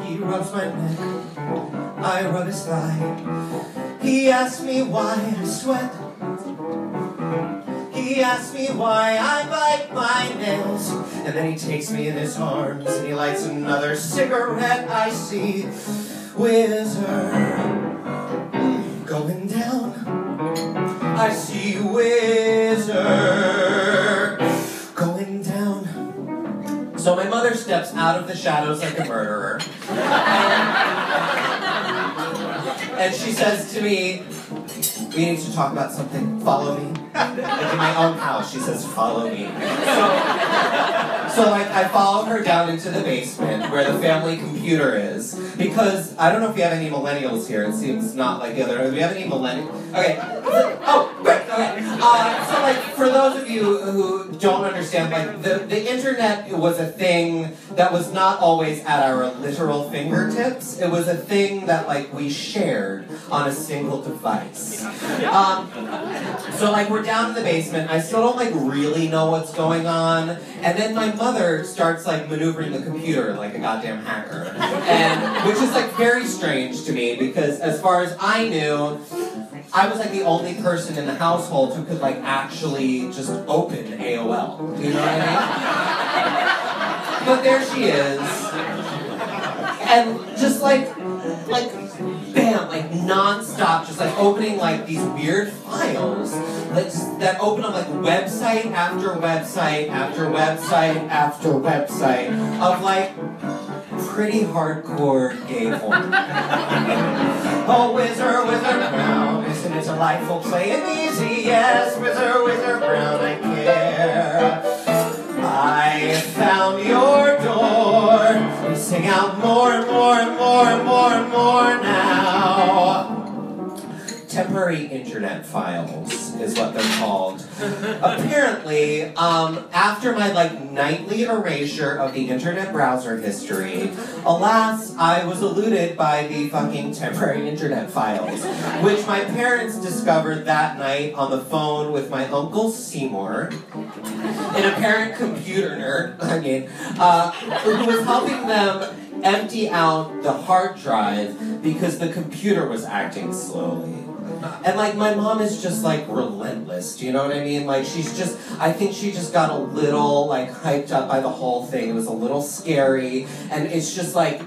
He rubs my neck, I rub his thigh. He asks me why I sweat. He asks me why I bite my nails. And then he takes me in his arms and he lights another cigarette. I see Whizzer going down. I see Whizzer going down. So my mother steps out of the shadows like a murderer. And she says to me, we need to talk about something. Follow me. Like in my own house, she says, follow me. So like, I follow her down into the basement where the family computer is. Because, I don't know if we have any millennials here. It seems not like the other. Do we have any millennials? Okay. Oh, great. Okay. So like, for those of you who don't understand, like, the internet was a thing that was not always at our literal fingertips. It was a thing that, like, we shared on a single device. So like, we're down in the basement. I still don't like really know what's going on. And then my mother starts like maneuvering the computer like a goddamn hacker. And which is like very strange to me because as far as I knew, I was like the only person in the household who could like actually just open AOL. You know what I mean? But there she is. And just like bam, like non-stop, just like opening like these weird files that open up like website after website after website after website of like pretty hardcore gay porn. Oh, Whizzer, Whizzer Brown, isn't it delightful playing easy? Yes, Whizzer, Whizzer Brown, I care. I found your door. We sing out more and more and more and more and more now. Temporary internet files is what they're called. Apparently, after my like nightly erasure of the internet browser history, alas, I was eluded by the fucking temporary internet files, which my parents discovered that night on the phone with my Uncle Seymour, an apparent computer nerd, who was helping them empty out the hard drive because the computer was acting slowly. And like my mom is just like relentless, do you know what I mean? Like she's just, I think she just got a little like hyped up by the whole thing. It was a little scary, and it's just like,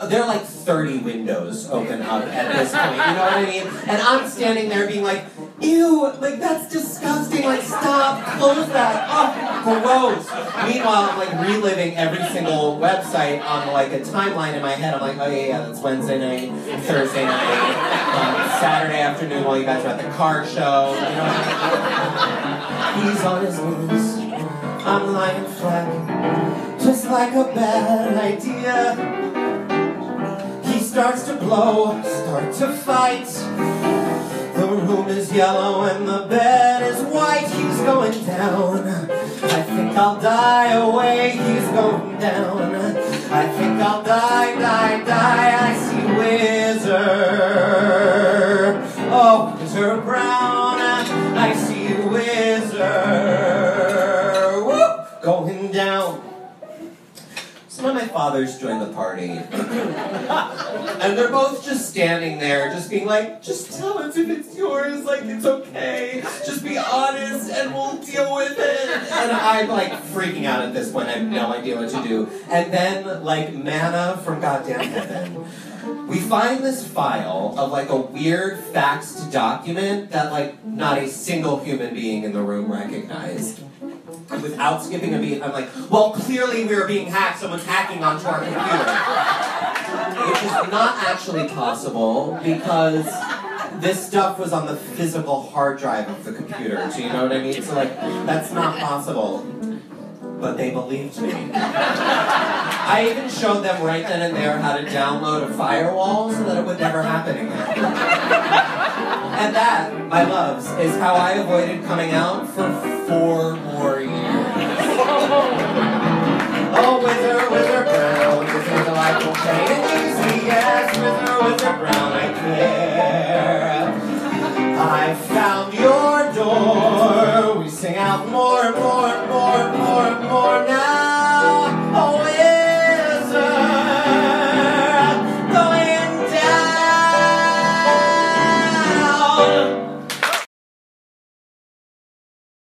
there are like 30 windows open up at this point, you know what I mean? And I'm standing there being like, ew, like that's disgusting, like stop, close that, oh, gross. Meanwhile, I'm like reliving every single website on like a timeline in my head. I'm like, oh yeah, that's Wednesday night, Thursday night, Saturday afternoon while you guys are at the car show, you know what I mean? He's on his knees, I'm lying flat, just like a bad idea. He starts to blow, start to fight. The room is yellow and the bed is white. He's going down. I think I'll die away. He's going down. I think I'll die, die, die. I see Whizzer. Oh, Whizzer Brown. I see Whizzer. Woo! Going down. Some of my fathers joined the party. And they're both just standing there, just being like, just tell us if it's yours, like, it's okay. Just be honest and we'll deal with it. And I'm like freaking out at this point, I have no idea what to do. And then, like, manna from goddamn heaven, we find this file of like a weird faxed document that like not a single human being in the room recognized. Without skipping a beat, I'm like, well, clearly we were being hacked. Someone's hacking onto our computer. Which is not actually possible because this stuff was on the physical hard drive of the computer. Do you know what I mean? So, like, that's not possible. But they believed me. I even showed them right then and there how to download a firewall so that it would never happen again. And that, my loves, is how I avoided coming out for 4 more years. Oh, Whizzer, Whizzer Brown, this is a delightful day.